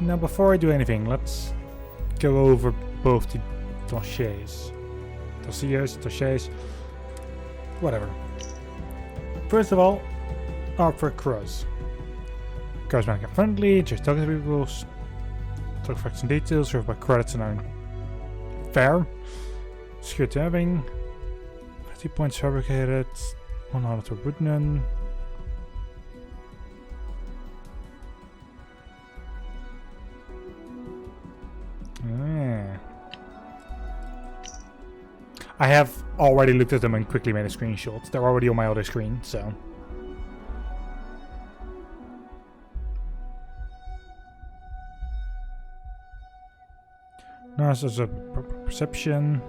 Now before I do anything, let's go over both the dossiers, whatever. First of all, Raptr Cross. Charismatic and friendly, just talking to people, talk facts and details, served by credits and earn fair. Secure to having, 50 points fabricated, 100 to wooden. I have already looked at them and quickly made a screenshot. They're already on my other screen, so. Now there's a perception.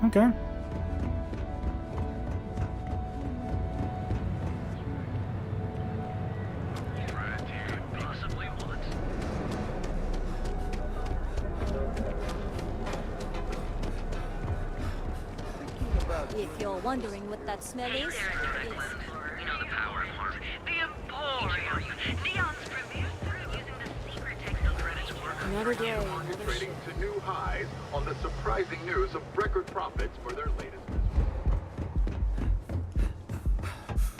Okay. If you're wondering what that smell is, it's... You know the power of harm. The Emporium. Neon's producer using the secret textile credits work. Another day. Market trading to new highs on the surprising news of record profits for their latest.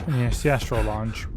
Yes, the Astro Lounge.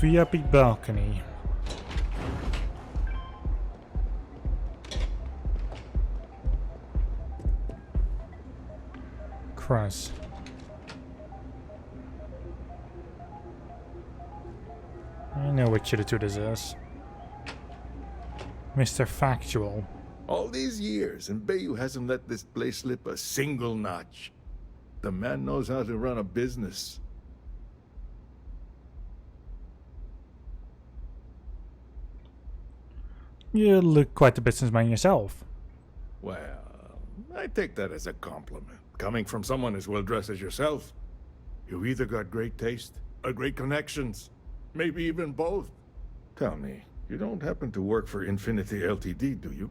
VIP balcony. Cross. I know which of the two this is. Mr. Factual. All these years, and Bayou hasn't let this place slip a single notch. The man knows how to run a business. You look quite a businessman yourself. Well, I take that as a compliment. Coming from someone as well dressed as yourself. You either got great taste or great connections. Maybe even both. Tell me, you don't happen to work for Infinity Ltd, do you?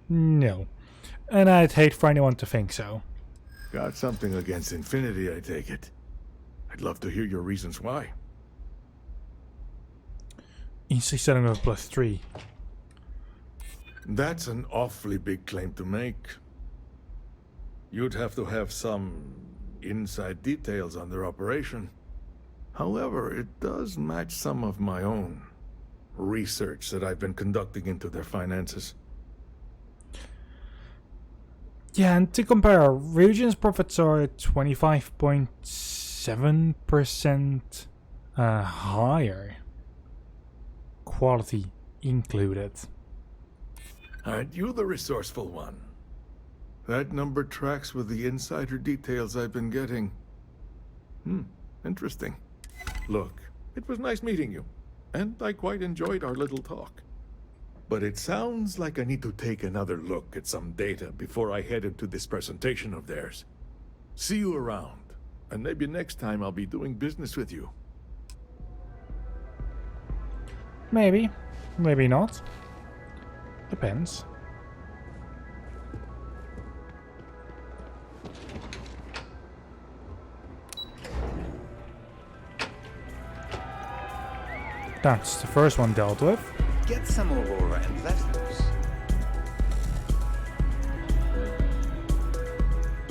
No. And I'd hate for anyone to think so. Got something against Infinity, I take it. I'd love to hear your reasons why. Easily selling with +3. That's an awfully big claim to make. You'd have to have some inside details on their operation. However, it does match some of my own research that I've been conducting into their finances. Yeah, and to compare, Region's profits are 25.7% higher. Quality included. Aren't you the resourceful one? That number tracks with the insider details I've been getting. Interesting. Look, it was nice meeting you, and I quite enjoyed our little talk. But it sounds like I need to take another look at some data before I head into this presentation of theirs. See you around, and maybe next time I'll be doing business with you. Maybe. Maybe not. Depends. That's the first one dealt with. Get some Aurora and let loose.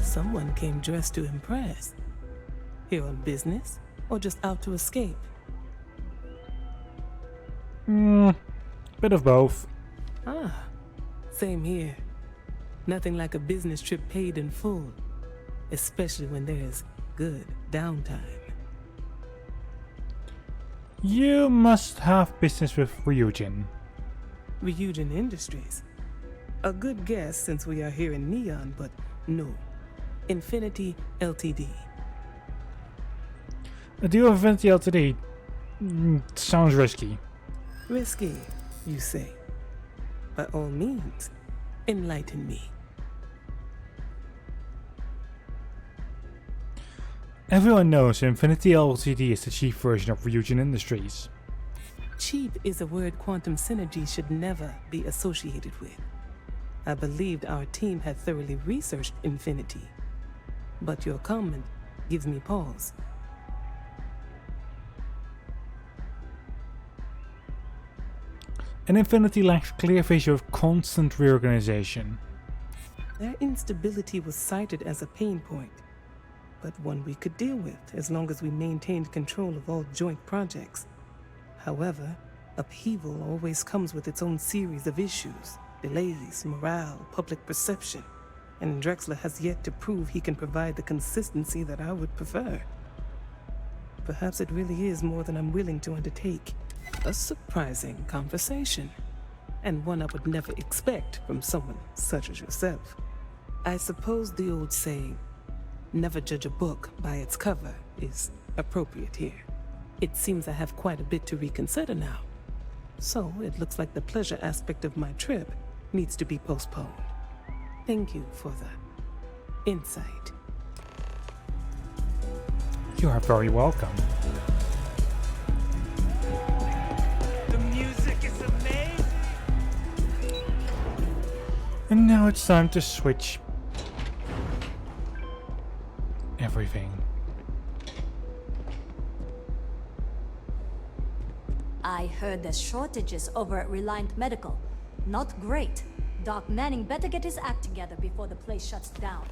Someone came dressed to impress. Here on business, or just out to escape? Bit of both. Ah, same here. Nothing like a business trip paid in full, especially when there's good downtime. You must have business with Ryujin. Ryujin Industries. A good guess since we are here in Neon, but no. Infinity Ltd. A deal with Infinity Ltd. Sounds risky. Risky, you say? By all means, enlighten me. Everyone knows Infinity Ltd is the cheap version of Ryujin Industries. Cheap is a word quantum synergy should never be associated with. I believed our team had thoroughly researched Infinity, but your comment gives me pause. And Infinity lacks clear vision of constant reorganization. Their instability was cited as a pain point, but one we could deal with as long as we maintained control of all joint projects. However, upheaval always comes with its own series of issues, delays, morale, public perception, and Drexler has yet to prove he can provide the consistency that I would prefer. Perhaps it really is more than I'm willing to undertake. A surprising conversation, and one I would never expect from someone such as yourself. I suppose the old saying, never judge a book by its cover, is appropriate here. It seems I have quite a bit to reconsider now. So it looks like the pleasure aspect of my trip needs to be postponed. Thank you for the insight. You are very welcome. The music is amazing. And now it's time to switch everything. I heard there's shortages over at Reliant Medical. Not great. Doc Manning better get his act together before the place shuts down.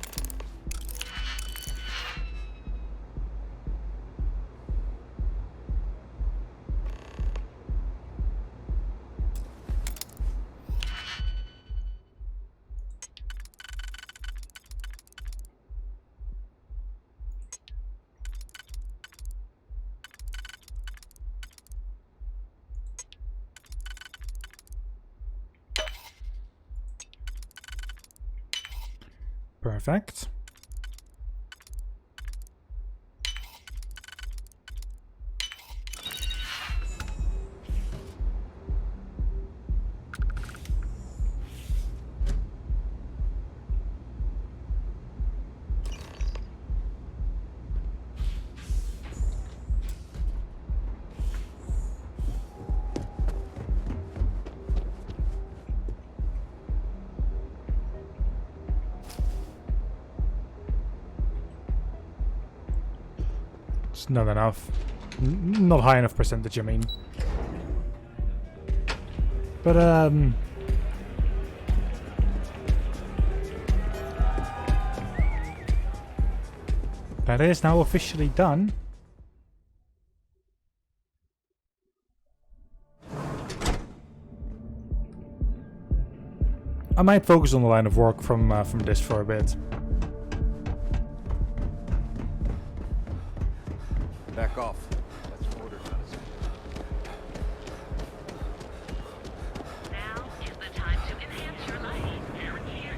Perfect. It's not enough. Not high enough percentage, I mean. But, that is now officially done. I might focus on the line of work from this for a bit. Back off. That's order medicine. Now is the time to enhance your life. Here.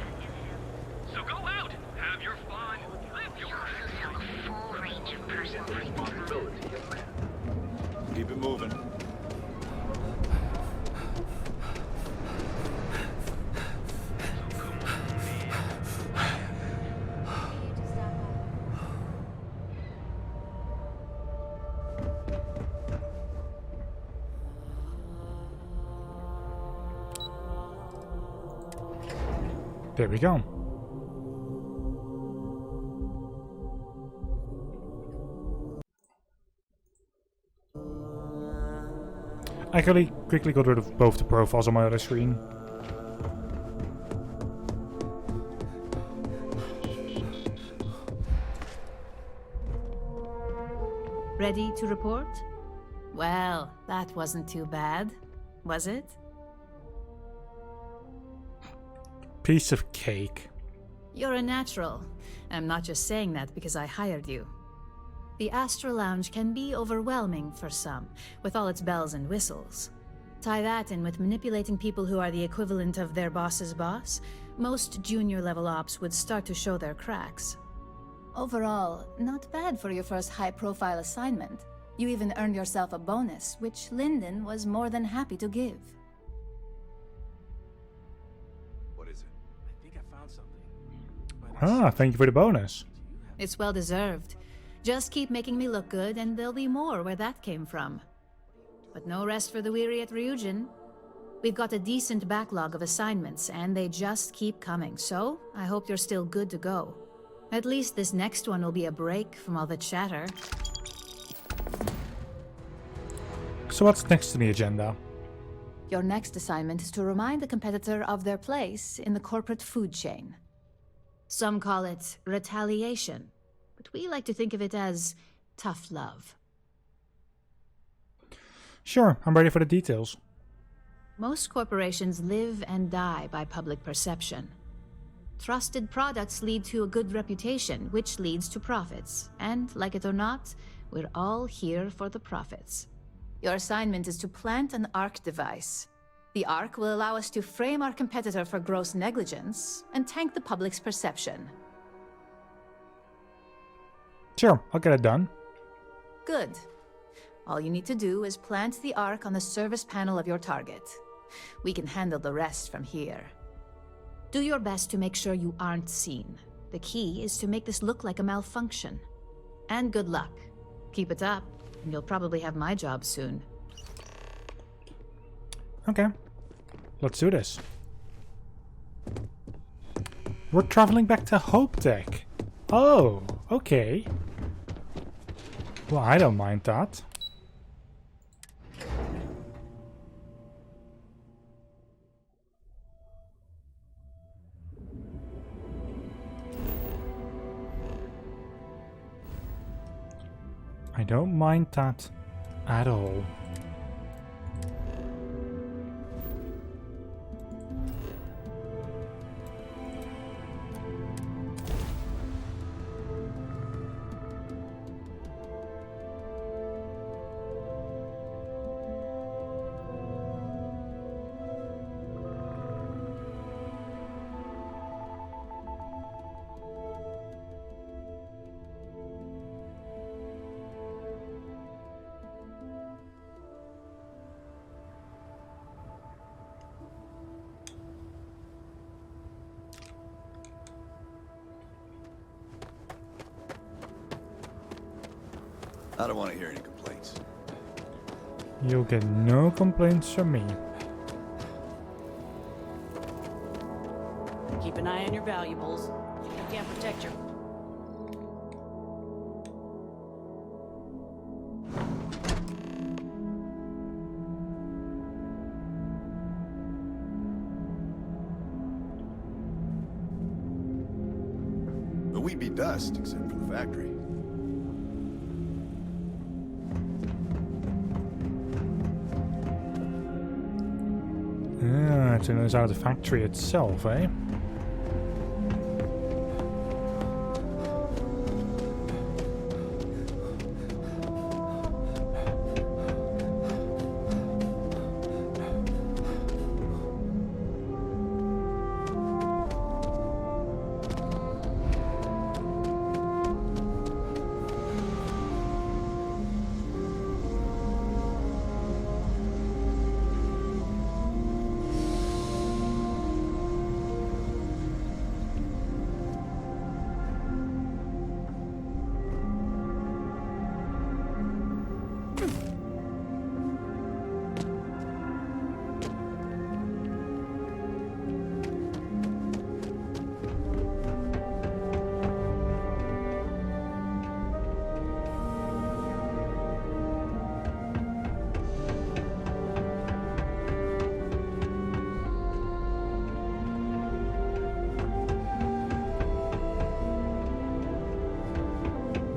So go out, have your fun, live your full range of personality. Responsibility of man. Keep it moving. There we go. I can quickly got rid of both the profiles on my other screen. Ready to report? Well, that wasn't too bad, was it? Piece of cake. You're a natural. I'm not just saying that because I hired you. The Astral Lounge can be overwhelming for some, with all its bells and whistles. Tie that in with manipulating people who are the equivalent of their boss's boss, most junior-level ops would start to show their cracks. Overall, not bad for your first high-profile assignment. You even earned yourself a bonus, which Lyndon was more than happy to give. What is it? I think I found something. Ah, thank you for the bonus. It's well deserved. Just keep making me look good, and there'll be more where that came from. But no rest for the weary at Ryujin. We've got a decent backlog of assignments, and they just keep coming, so I hope you're still good to go. At least this next one will be a break from all the chatter. So what's next on the agenda? Your next assignment is to remind the competitor of their place in the corporate food chain. Some call it retaliation, but we like to think of it as tough love. Sure, I'm ready for the details. Most corporations live and die by public perception. Trusted products lead to a good reputation, which leads to profits. And, like it or not, we're all here for the profits. Your assignment is to plant an ARC device. The ARC will allow us to frame our competitor for gross negligence and tank the public's perception. Sure, I'll get it done. Good. All you need to do is plant the ARC on the service panel of your target. We can handle the rest from here. Do your best to make sure you aren't seen. The key is to make this look like a malfunction. And good luck. Keep it up, and you'll probably have my job soon. Okay, let's do this. We're traveling back to Hope Deck. Oh, okay. Well, I don't mind that. I don't mind that at all. I don't want to hear any complaints. You'll get no complaints from me. Keep an eye on your valuables. You can't protect your... But we'd be dust, except for the factory. Ah, to knows out the factory itself, eh?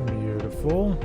Beautiful.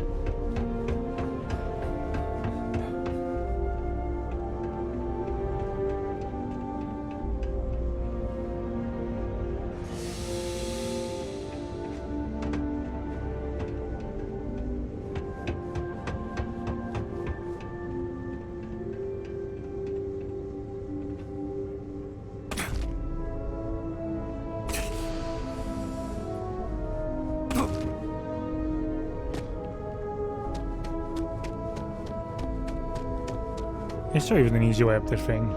Is there even an easy way up this thing?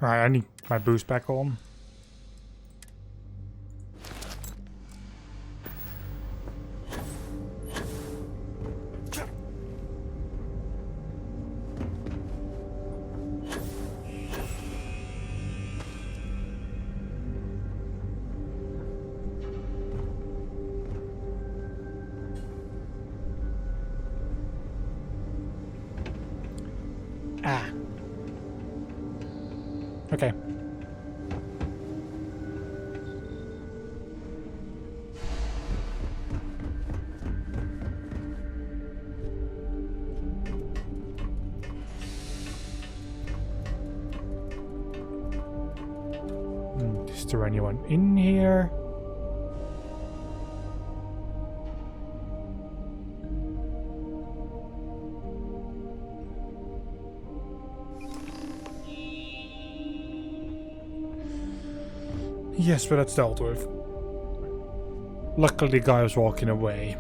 Right, I need my boost back on. Ah. Okay. Is there anyone in here? Yes, but that's dealt with. Luckily the guy was walking away.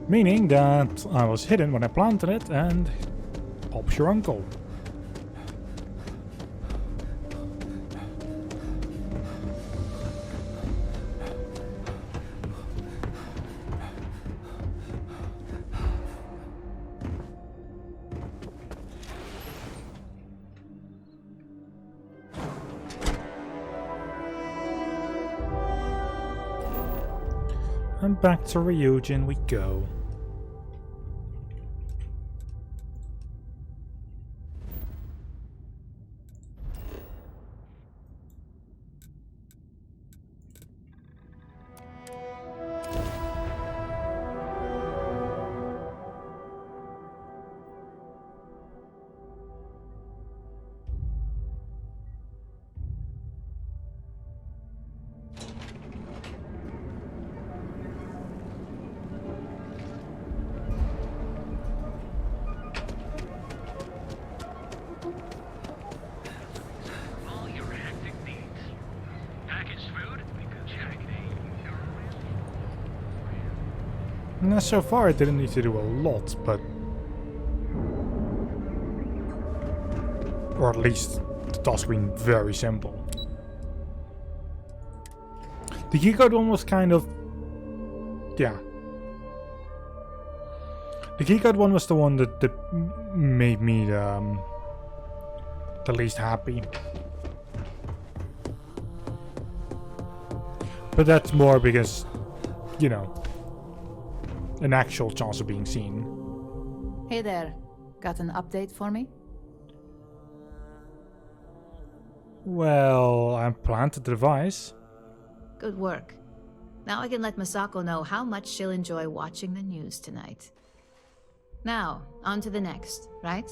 Meaning that I was hidden when I planted it and pops your uncle. And back to Ryujin we go. All your hectic needs. Packaged food? Check. Now, so far I didn't need to do a lot, but... Or at least the task being very simple. The keycard one was kind of... Yeah. The keycard one was the one that made me the least happy. But that's more because, you know, an actual chance of being seen. Hey there. Got an update for me? Well, I planted the device. Good work. Now I can let Masako know how much she'll enjoy watching the news tonight. Now, on to the next, right?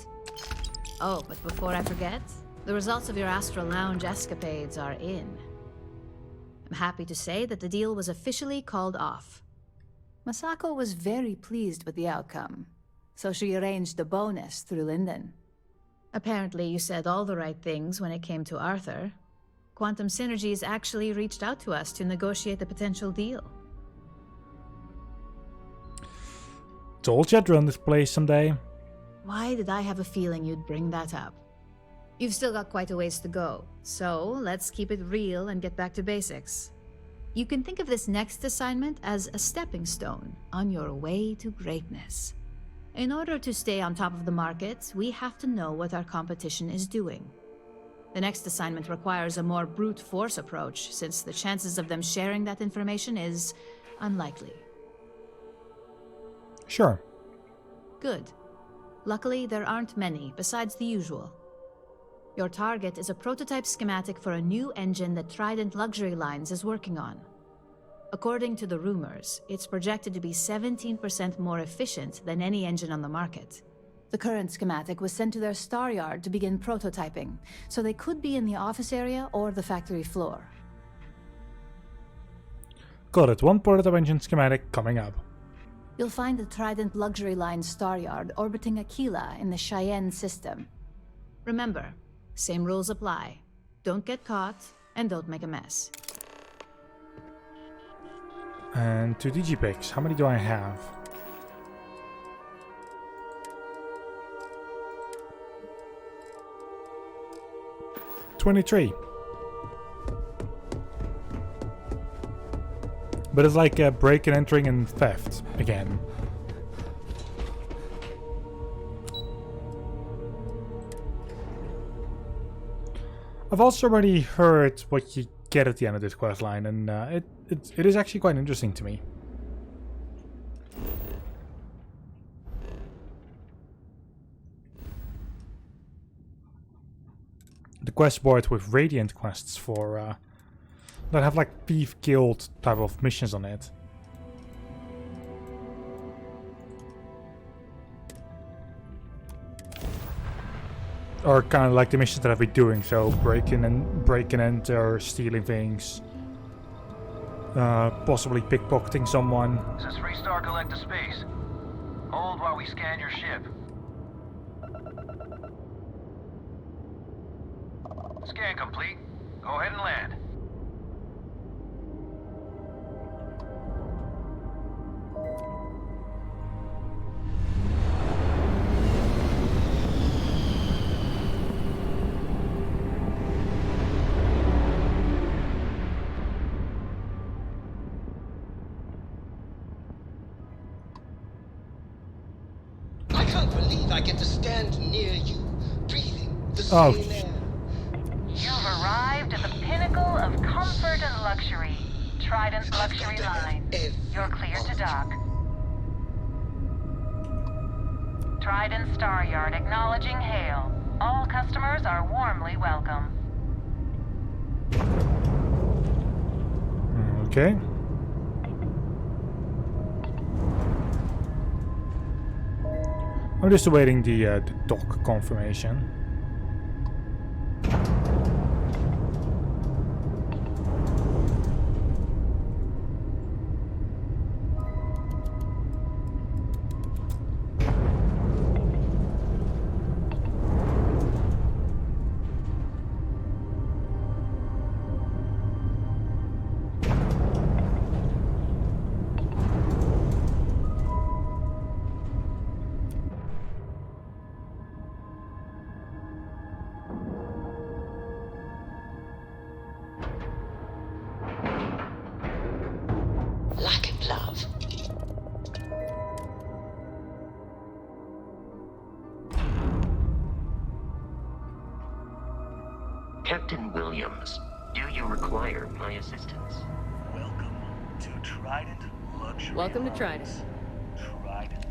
Oh, but before I forget, the results of your Astral Lounge escapades are in. I'm happy to say that the deal was officially called off. Masako was very pleased with the outcome, so she arranged a bonus through Linden. Apparently you said all the right things when it came to Arthur. Quantum Synergies actually reached out to us to negotiate the potential deal. Told you I'd run this place someday. Why did I have a feeling you'd bring that up? You've still got quite a ways to go, so let's keep it real and get back to basics. You can think of this next assignment as a stepping stone on your way to greatness. In order to stay on top of the market, we have to know what our competition is doing. The next assignment requires a more brute force approach, since the chances of them sharing that information is unlikely. Sure. Good. Luckily, there aren't many, besides the usual. Your target is a prototype schematic for a new engine that Trident Luxury Lines is working on. According to the rumors, it's projected to be 17% more efficient than any engine on the market. The current schematic was sent to their star yard to begin prototyping, so they could be in the office area or the factory floor. Got it. One prototype engine schematic coming up. You'll find the Trident Luxury Line star yard orbiting Aquila in the Cheyenne system. Remember, same rules apply. Don't get caught, and don't make a mess. And 2 digipicks. How many do I have? $23. But it's like break and entering and theft again. I've also already heard what you get at the end of this quest line, and it is actually quite interesting to me. The quest board with Radiant quests for that have like Thief Guild type of missions on it. Or kind of like the missions that I've been doing, so break and enter, stealing things, possibly pickpocketing someone. This is 3-star collector space. Hold while we scan your ship. Scan complete. Go ahead and land. I can't believe I get to stand near you, breathing the same air. You've arrived at the pinnacle of comfort and luxury. Trident Luxury Line. You're clear to dock. Trident Star Yard acknowledging hail. All customers are warmly welcome. Okay. I'm just awaiting the dock confirmation. Lack of love. Captain Williams, do you require my assistance? Welcome to Trident Luxury. Welcome to Trident. Trident.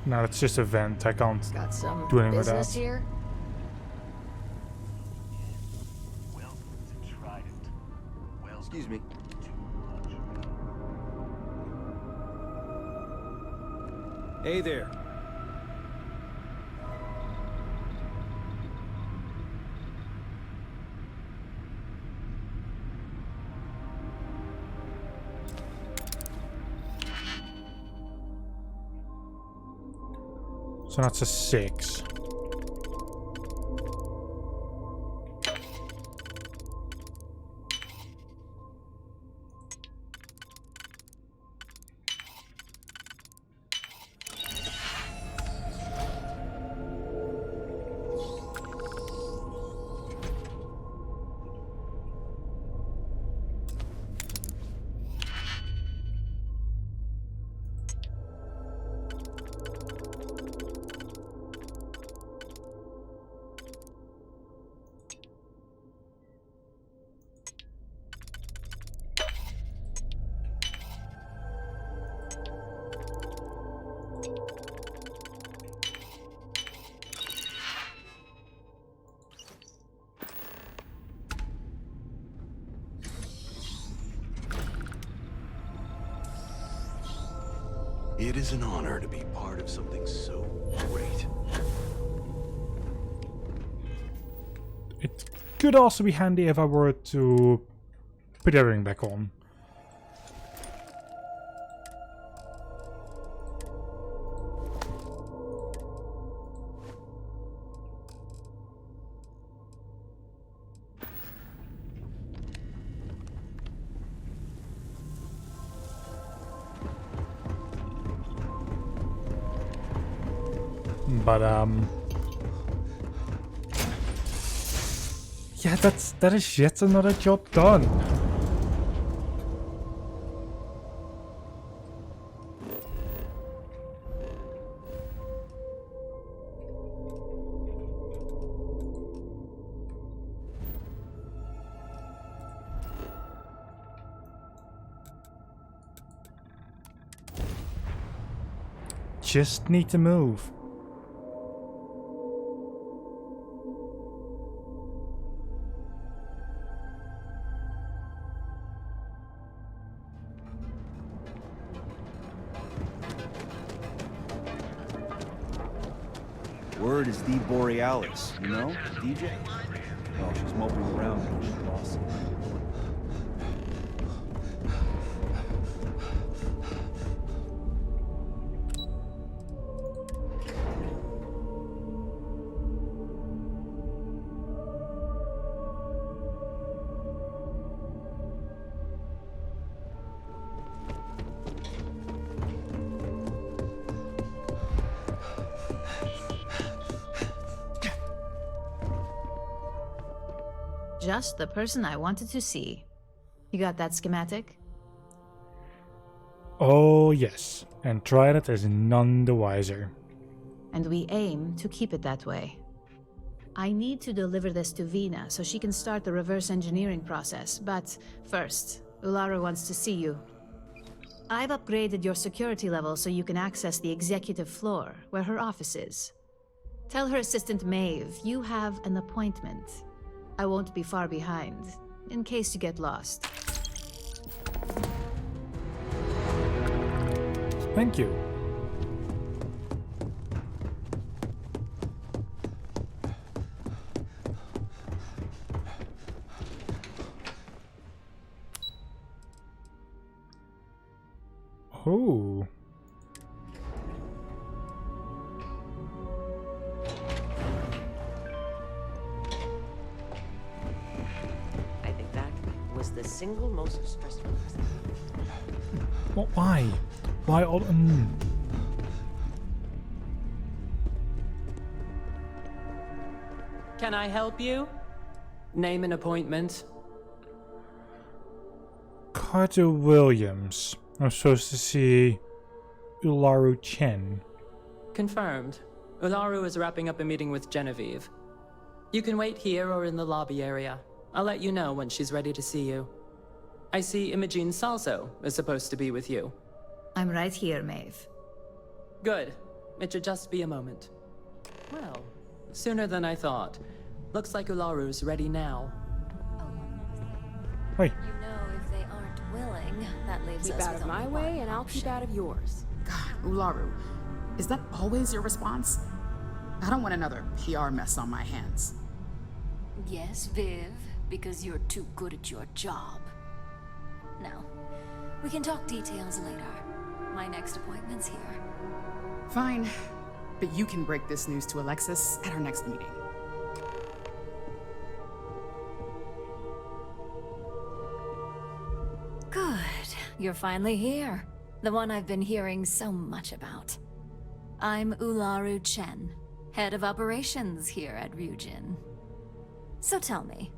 No, it's just a vent. I can't Got some do anything with that. business here. Welcome to Trident. Welcome. Excuse me. To luxury. Hey there. So that's a 6. It is an honor to be part of something so great. It could also be handy if I were to put everything back on. But yeah, that is yet another job done. Just need to move. Word is the Borealis, you know, DJ? Well, she's moping around because she lost it. Just the person I wanted to see. You got that schematic? Oh yes, and Trident is none the wiser. And we aim to keep it that way. I need to deliver this to Vina so she can start the reverse engineering process, but first, Ularu wants to see you. I've upgraded your security level so you can access the executive floor, where her office is. Tell her assistant Maeve you have an appointment. I won't be far behind, in case you get lost. Thank you. Oh. The single most stressful. What? Why? Why all? Can I help you? Name an appointment. Carter Williams. I'm supposed to see Ularu Chen. Confirmed. Ularu is wrapping up a meeting with Genevieve. You can wait here or in the lobby area. I'll let you know when she's ready to see you. I see Imogene Salso is supposed to be with you. I'm right here, Maeve. Good. It should just be a moment. Well, sooner than I thought. Looks like Ularu's ready now. Hey. You know, if they aren't willing, that leaves Keep us out with of my only way, one and I'll keep option. out of yours. God, Ularu, is that always your response? I don't want another PR mess on my hands. Yes, Viv, because you're too good at your job. Now, we can talk details later. My next appointment's here. Fine, but you can break this news to Alexis at our next meeting. Good. You're finally here. The one I've been hearing so much about. I'm Ularu Chen, head of operations here at Ryujin. So tell me,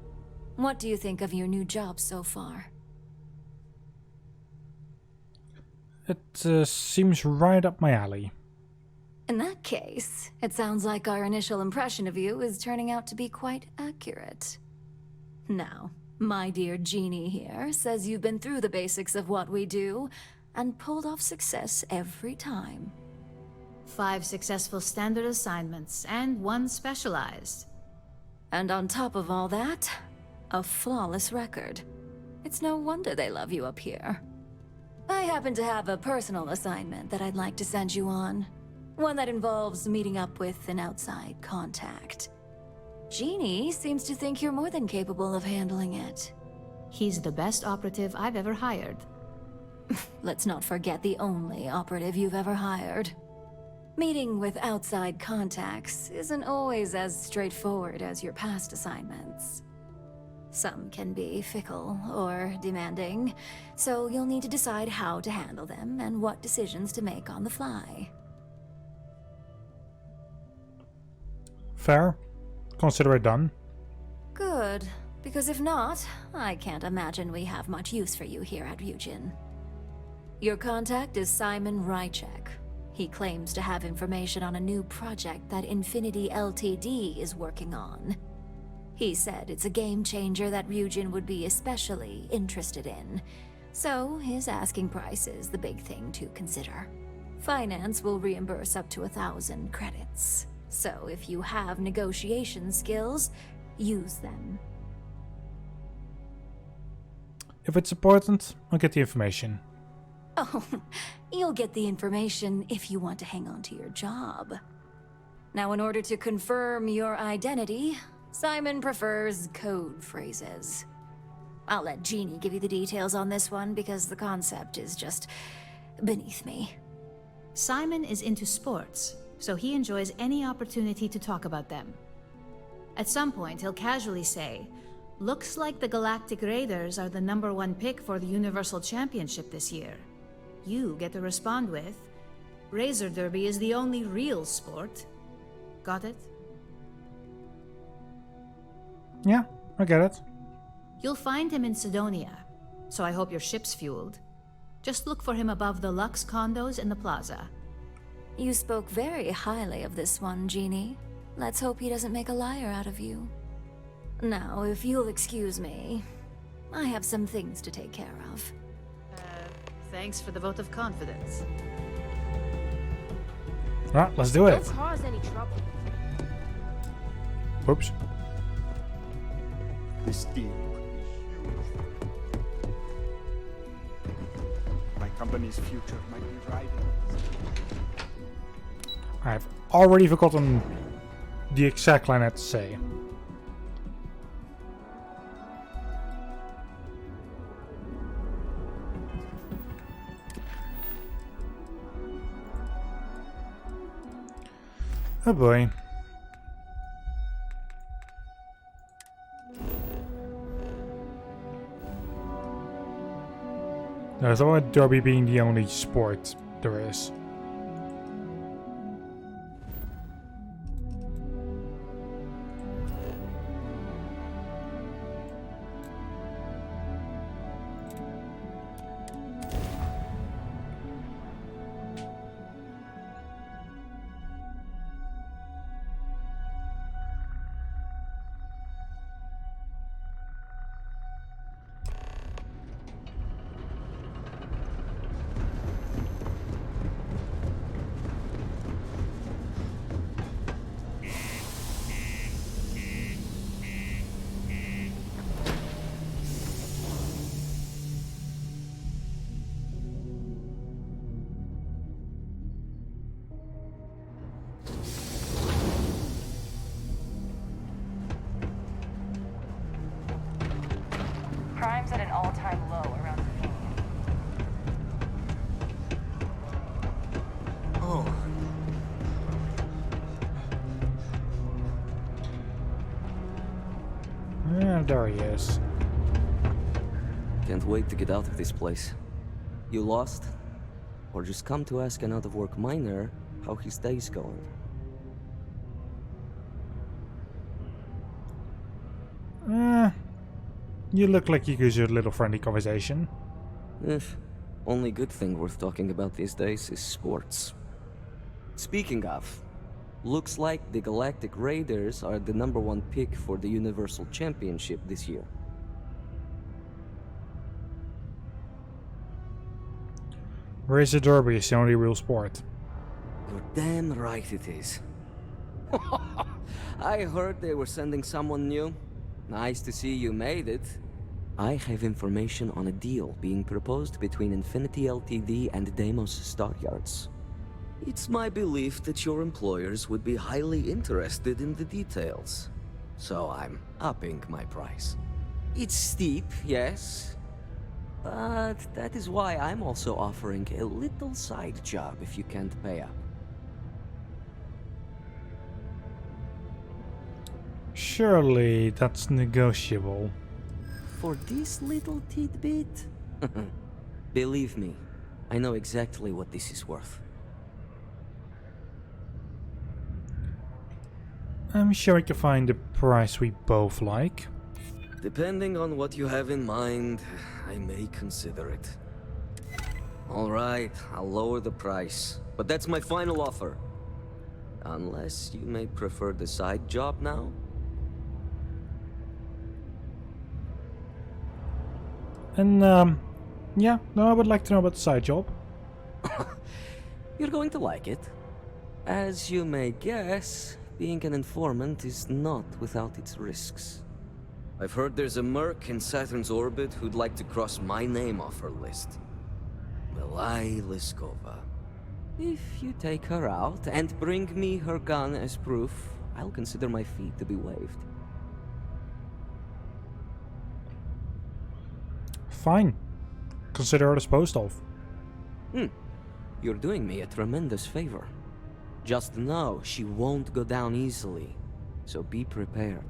what do you think of your new job so far? It seems right up my alley. In that case, it sounds like our initial impression of you is turning out to be quite accurate. Now, my dear Jeannie here says you've been through the basics of what we do and pulled off success every time. 5 successful standard assignments and 1 specialized. And on top of all that, a flawless record. It's no wonder they love you up here. I happen to have a personal assignment that I'd like to send you on. One that involves meeting up with an outside contact. Jeannie seems to think you're more than capable of handling it. He's the best operative I've ever hired. Let's not forget the only operative you've ever hired. Meeting with outside contacts isn't always as straightforward as your past assignments. Some can be fickle or demanding, so you'll need to decide how to handle them and what decisions to make on the fly. Fair. Consider it done. Good, because if not, I can't imagine we have much use for you here at Ryujin. Your contact is Simon Rychek. He claims to have information on a new project that Infinity Ltd is working on. He said it's a game changer that Ryujin would be especially interested in, so his asking price is the big thing to consider. Finance will reimburse up to 1,000 credits, so if you have negotiation skills, use them. If it's important, I'll get the information. Oh, you'll get the information if you want to hang on to your job. Now, in order to confirm your identity, Simon prefers code phrases. I'll let Jeannie give you the details on this one because the concept is just beneath me. Simon is into sports, so he enjoys any opportunity to talk about them. At some point, he'll casually say, "Looks like the Galactic Raiders are the #1 pick for the Universal Championship this year." You get to respond with, "Razor Derby is the only real sport." Got it? Yeah, I get it. You'll find him in Sidonia, so I hope your ship's fueled. Just look for him above the Lux condos in the plaza. You spoke very highly of this one, Jeannie. Let's hope he doesn't make a liar out of you. Now, if you'll excuse me, I have some things to take care of. Thanks for the vote of confidence. Alright, let's do it. Don't cause any trouble. Whoops. This deal could be huge. My company's future might be riding. I've already forgotten the exact line I had to say. Oh boy. There's only Derby being the only sport there is. Crime's at an all-time low around the Oh. And there he is. Can't wait to get out of this place. You lost? Or just come to ask an out-of-work miner how his day's going? You look like you use your little friendly conversation. Only good thing worth talking about these days is sports. Speaking of, looks like the Galactic Raiders are the #1 pick for the Universal Championship this year. Razor Derby is the only real sport. You're damn right it is. I heard they were sending someone new. Nice to see you made it. I have information on a deal being proposed between Infinity Ltd and Deimos Staryards. It's my belief that your employers would be highly interested in the details. So I'm upping my price. It's steep, yes. But that is why I'm also offering a little side job if you can't pay up. Surely that's negotiable. For this little tidbit? Believe me, I know exactly what this is worth. I'm sure we can find a price we both like. Depending on what you have in mind, I may consider it. Alright, I'll lower the price, but that's my final offer. Unless you may prefer the side job now? And, yeah, no, I would like to know about the side job. You're going to like it. As you may guess, being an informant is not without its risks. I've heard there's a merc in Saturn's orbit who'd like to cross my name off her list. Milai Liskova. If you take her out and bring me her gun as proof, I'll consider my fee to be waived. Fine. Consider her disposed of. You're doing me a tremendous favor. Just know she won't go down easily, so be prepared.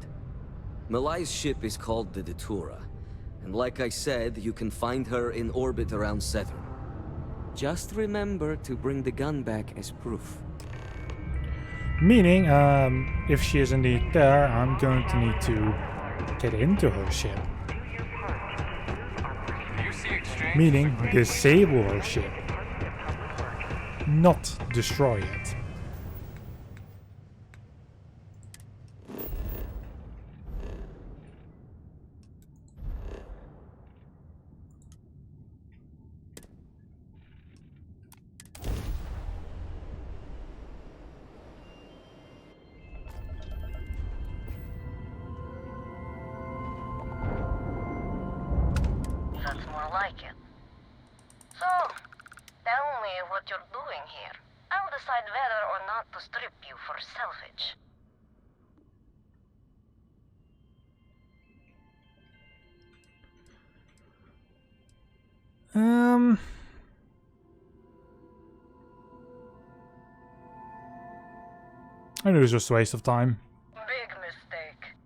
Malai's ship is called the Datura, and like I said, you can find her in orbit around Saturn. Just remember to bring the gun back as proof. Meaning, if she is indeed there, I'm going to need to get into her ship. Meaning, disable her ship. Not destroy it. That's more like it. So, tell me what you're doing here. I'll decide whether or not to strip you for salvage. I knew it was just a waste of time. Big mistake.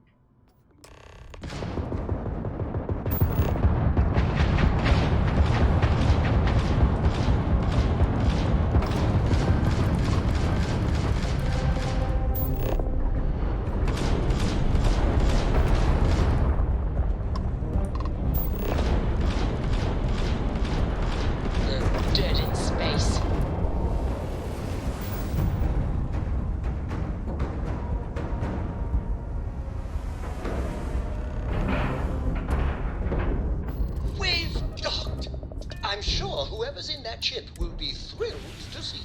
They're dead in space. We've docked. I'm sure whoever's in that ship will be thrilled to see you.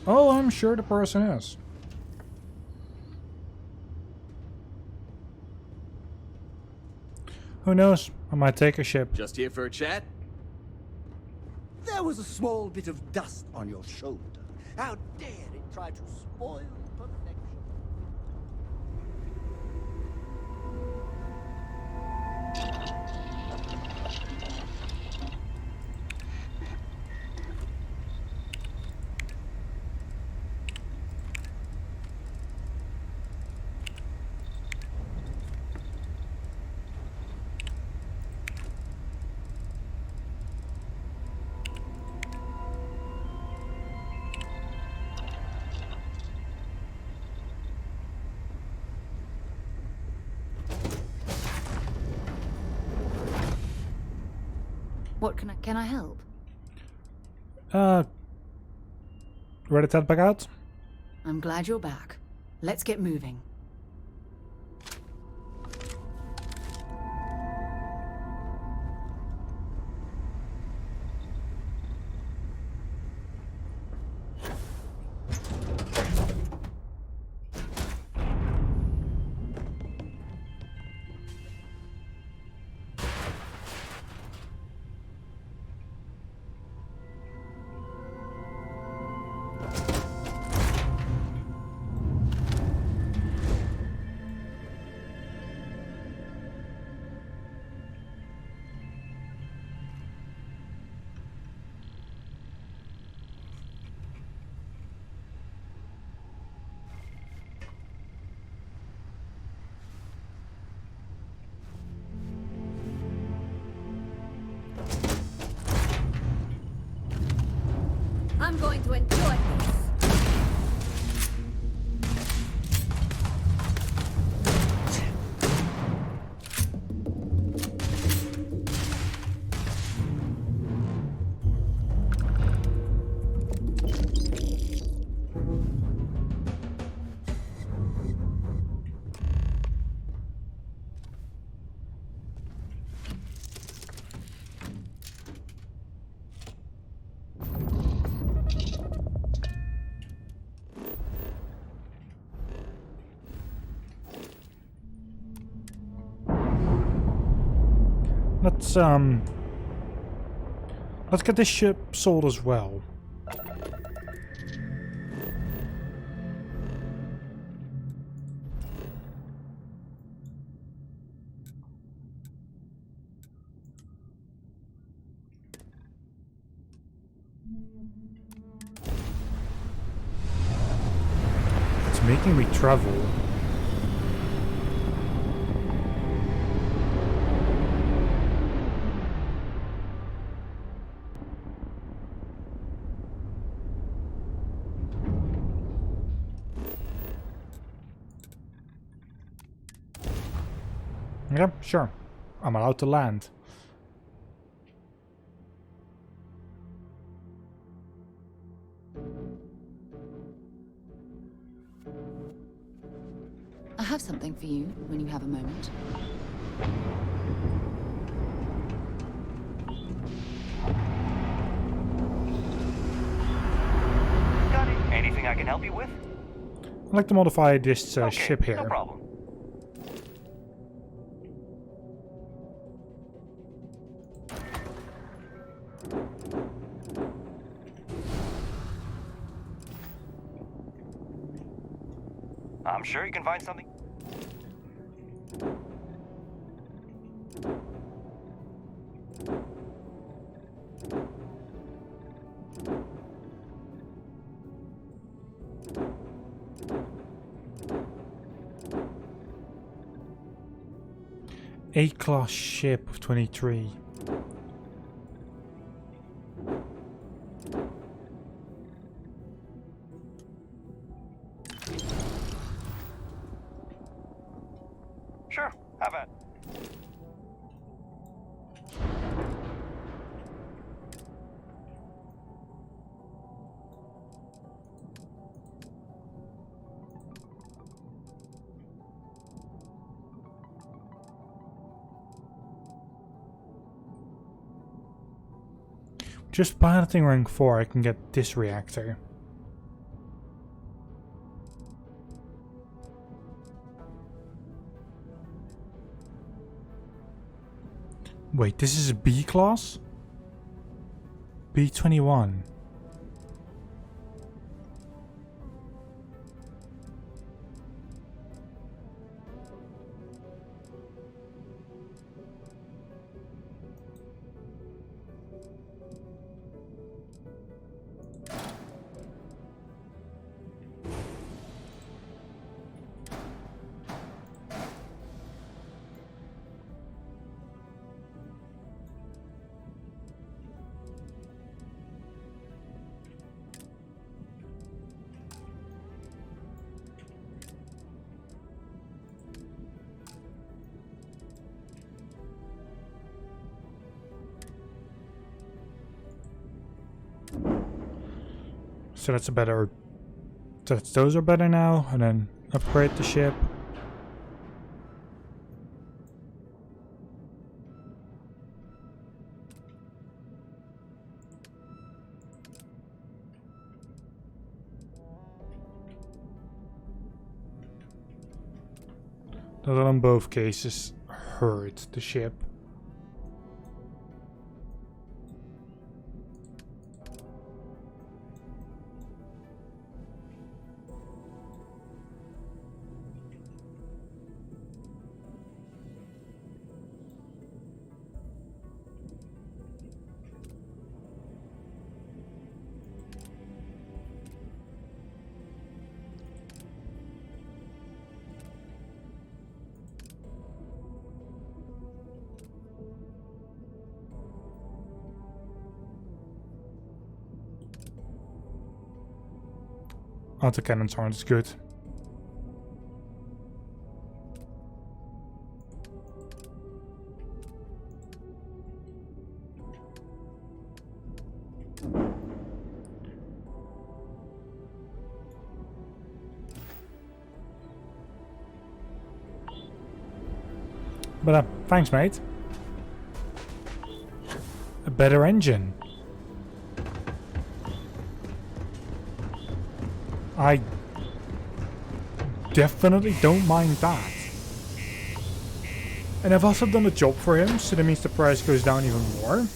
Oh, I'm sure the person is. Who knows? I might take a ship. Just here for a chat? There was a small bit of dust on your shoulder. How dare it try to spoil perfection? What can I help? Ready to head back out? I'm glad you're back. Let's get moving. to enjoy this. Let's get this ship sold as well. It's making me travel. Yeah, sure. I'm allowed to land. I have something for you when you have a moment. Got it. Anything I can help you with? I'd like to modify this ship here. No problem. I'm sure you can find something. A-class ship of 23. Sure, have at. Just piloting rank 4, I can get this reactor. Wait, this is a B class? B-21. So that's a better... So that's, those are better now, and then upgrade the ship. That'll in both cases hurt the ship. Autocannons aren't as good. But thanks, mate. A better engine. I definitely don't mind that. And I've also done a job for him, so that means the price goes down even more.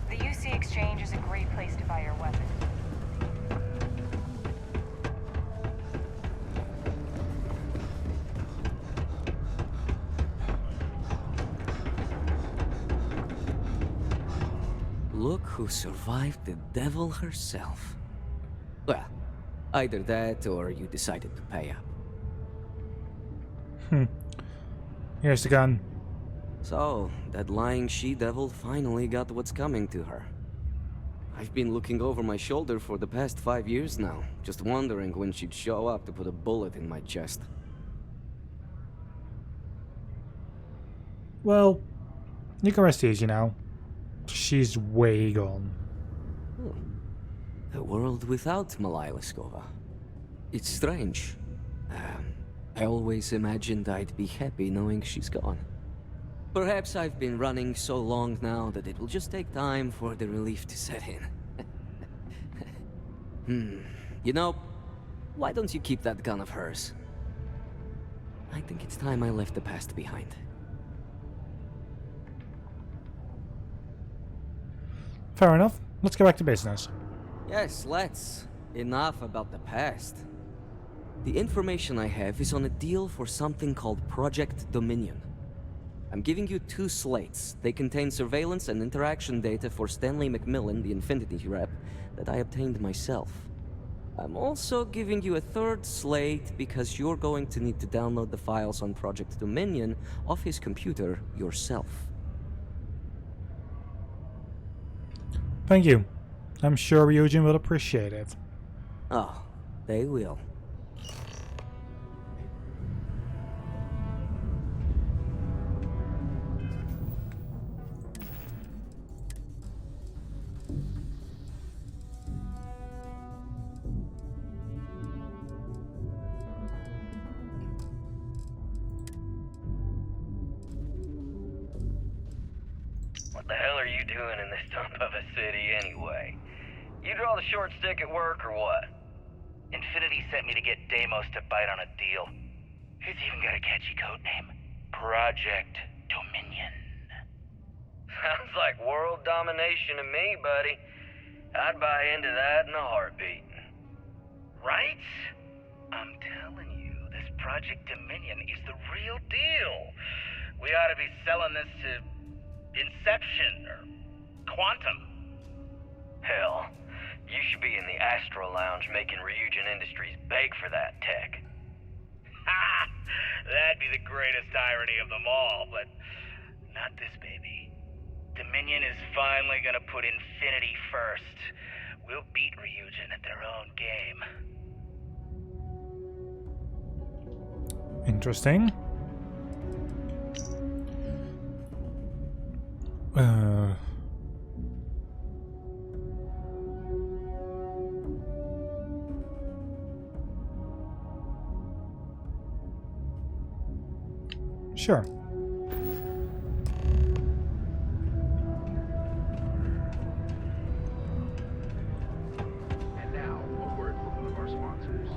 The UC Exchange is a great place to buy your weapon. Look who survived the devil herself. Well, either that or you decided to pay up. Here's the gun. So, that lying she-devil finally got what's coming to her. I've been looking over my shoulder for the past 5 years now, just wondering when she'd show up to put a bullet in my chest. Well, you can rest easy now. She's way gone. A world without Malaya Liskova. It's strange. I always imagined I'd be happy knowing she's gone. Perhaps I've been running so long now that it will just take time for the relief to set in. You know, why don't you keep that gun of hers? I think it's time I left the past behind. Fair enough. Let's get back to business. Yes, let's. Enough about the past. The information I have is on a deal for something called Project Dominion. I'm giving you 2 slates. They contain surveillance and interaction data for Stanley McMillan, the Infinity rep, that I obtained myself. I'm also giving you a 3rd slate because you're going to need to download the files on Project Dominion off his computer yourself. Thank you. I'm sure Ryujin will appreciate it. Oh, they will. What the hell are you doing in this dump of a city anyway? You draw the short stick at work or what? Infinity sent me to get Deimos to bite on a deal. He's even got a catchy code name. Project Dominion. Sounds like world domination to me, buddy. I'd buy into that in a heartbeat. Right? I'm telling you, this Project Dominion is the real deal. We ought to be selling this to Inception or Quantum. Hell, you should be in the Astro Lounge making Ryujin Industries beg for that tech. Ha! That'd be the greatest irony of them all, but not this baby. Dominion is finally gonna put Infinity first. We'll beat Ryujin at their own game. Interesting. Sure. And now, a word from one of our sponsors.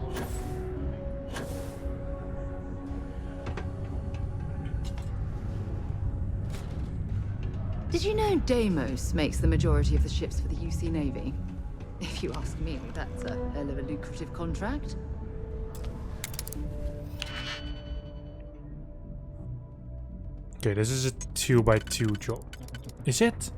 Did you know Deimos makes the majority of the ships for the UC Navy? If you ask me, that's a hell of a lucrative contract. Okay, this is a 2x2 job. Is it?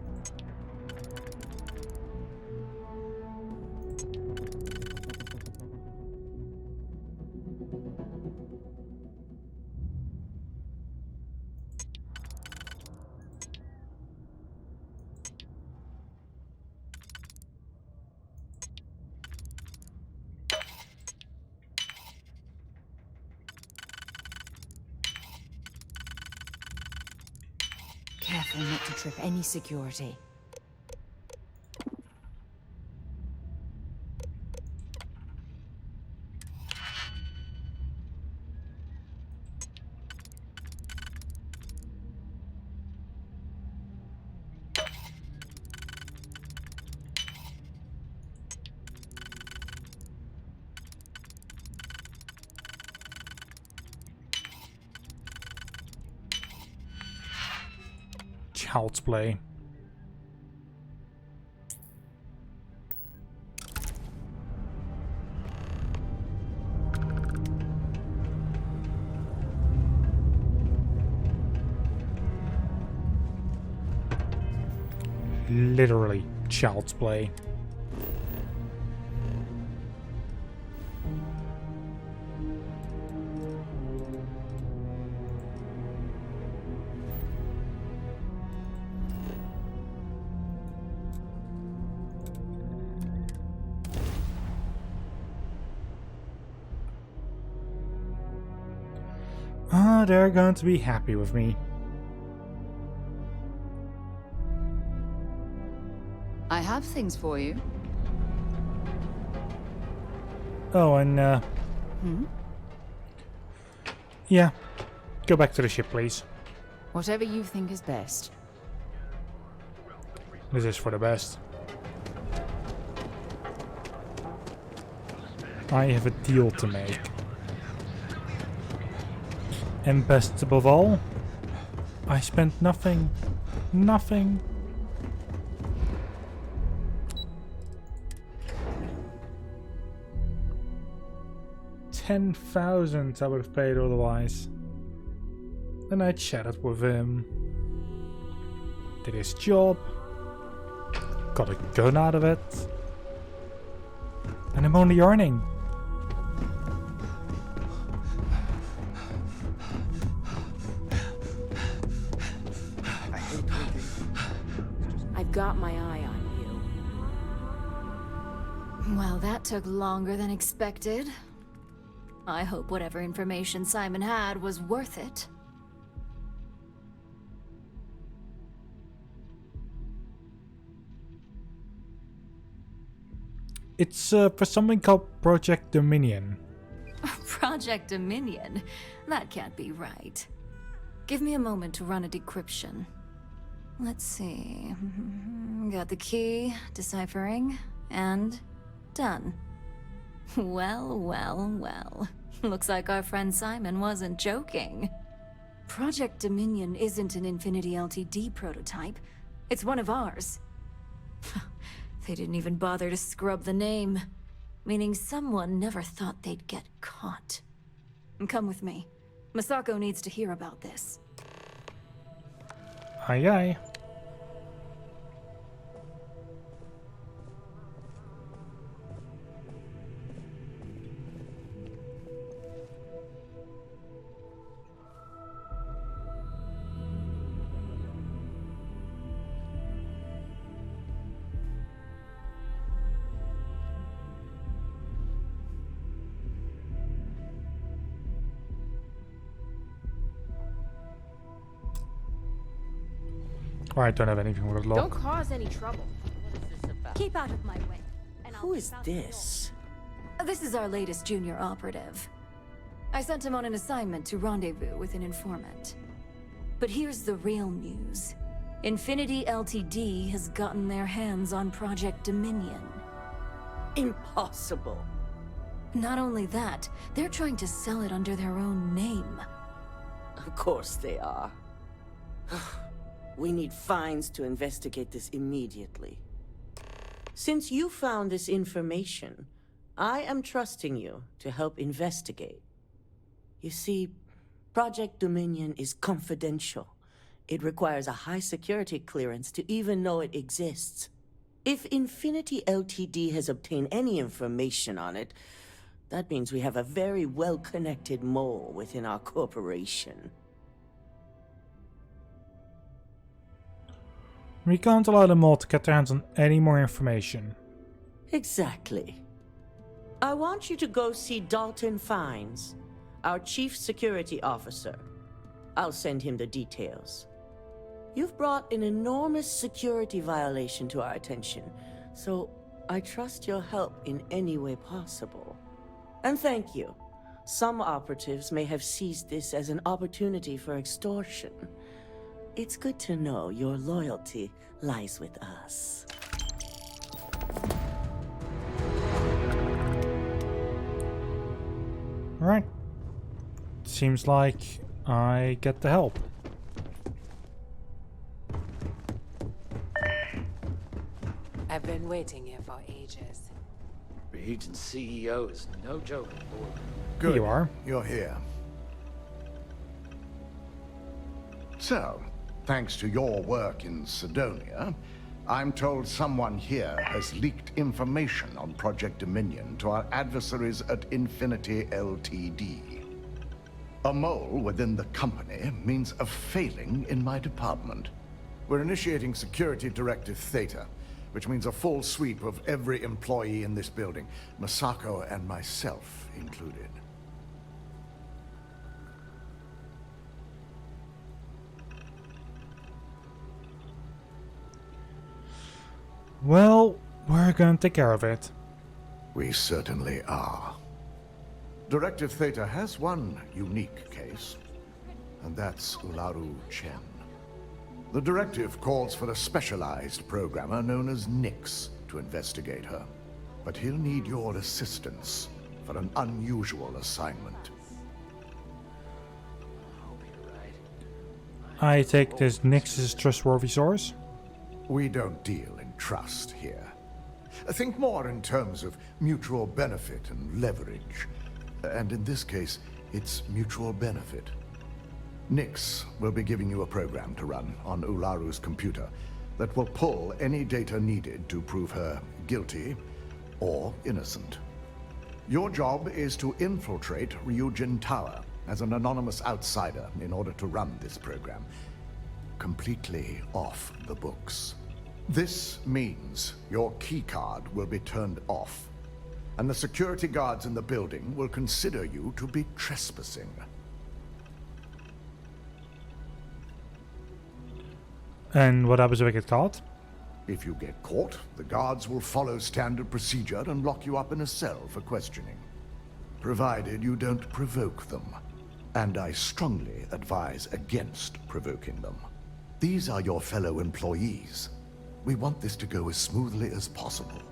careful not to trip any security. Child's play. Literally child's play. Oh, they're going to be happy with me. I have things for you. Oh, and yeah, go back to the ship, please. Whatever you think is best. This is for the best. I have a deal to make. And best above all, I spent nothing. 10,000 I would have paid otherwise. And I chatted with him. Did his job. Got a gun out of it. And I'm only earning. I've got my eye on you. Well, that took longer than expected. I hope whatever information Simon had was worth it. It's for something called Project Dominion. Project Dominion? That can't be right. Give me a moment to run a decryption. Let's see. Got the key, deciphering, and done. Well. Looks like our friend Simon wasn't joking. Project Dominion isn't an Infinity Ltd prototype. It's one of ours. They didn't even bother to scrub the name, meaning someone never thought they'd get caught. Come with me. Masako needs to hear about this. Aye aye. I don't have anything with Don't lock. cause any trouble. Keep out of my way. Who is this? This is our latest junior operative. I sent him on an assignment to rendezvous with an informant. But here's the real news. Infinity Ltd has gotten their hands on Project Dominion. Impossible. Not only that, they're trying to sell it under their own name. Of course they are. We need fines to investigate this immediately. Since you found this information, I am trusting you to help investigate. You see, Project Dominion is confidential. It requires a high security clearance to even know it exists. If Infinity Ltd has obtained any information on it, that means we have a very well-connected mole within our corporation. We can't allow them all to get their hands on any more information. Exactly. I want you to go see Dalton Fines, our chief security officer. I'll send him the details. You've brought an enormous security violation to our attention, so I trust your help in any way possible. And thank you. Some operatives may have seized this as an opportunity for extortion. It's good to know your loyalty lies with us. Alright. Seems like I get the help. I've been waiting here for ages. Region CEO is no joke, boy. Good. You are. You're here. So, thanks to your work in Sidonia, I'm told someone here has leaked information on Project Dominion to our adversaries at Infinity Ltd. A mole within the company means a failing in my department. We're initiating Security Directive Theta, which means a full sweep of every employee in this building, Masako and myself included. Well, we're gonna take care of it. We certainly are. Directive Theta has one unique case, and that's Ularu Chen. The directive calls for a specialized programmer known as Nix to investigate her, but he'll need your assistance for an unusual assignment. I take this Nix is a trustworthy source? We don't deal in trust here. Think more in terms of mutual benefit and leverage. And in this case, it's mutual benefit. Nix will be giving you a program to run on Ularu's computer that will pull any data needed to prove her guilty or innocent. Your job is to infiltrate Ryujin Tower as an anonymous outsider in order to run this program completely off the books. This means your keycard will be turned off, and the security guards in the building will consider you to be trespassing. And what happens if I get caught? If you get caught, the guards will follow standard procedure and lock you up in a cell for questioning. Provided you don't provoke them. And I strongly advise against provoking them. These are your fellow employees. We want this to go as smoothly as possible.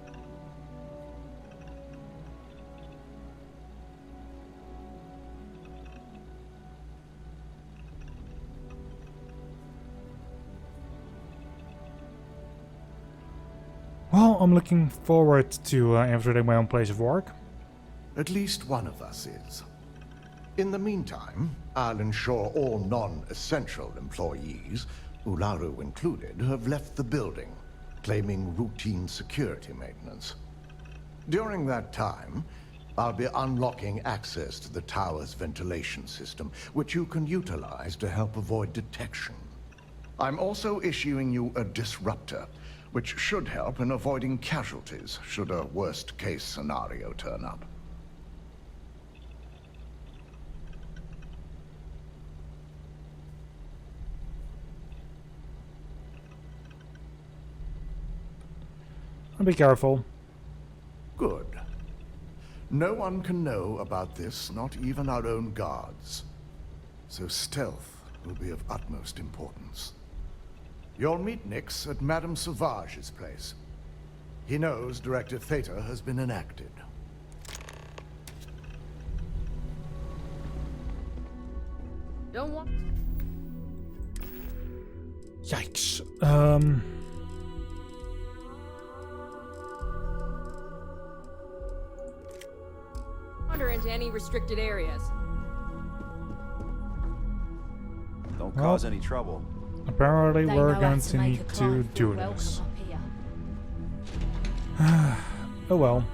Well, I'm looking forward to infiltrating my own place of work. At least one of us is. In the meantime, I'll ensure all non-essential employees, Ularu included, have left the building, claiming routine security maintenance. During that time, I'll be unlocking access to the tower's ventilation system, which you can utilize to help avoid detection. I'm also issuing you a disruptor, which should help in avoiding casualties should a worst-case scenario turn up. Be careful. Good. No one can know about this, not even our own guards. So stealth will be of utmost importance. You'll meet Nix at Madame Sauvage's place. He knows Directive Theta has been enacted. Don't want... Yikes. Wander into any restricted areas. Don't cause any trouble. Apparently we're going to need to do this. Oh well.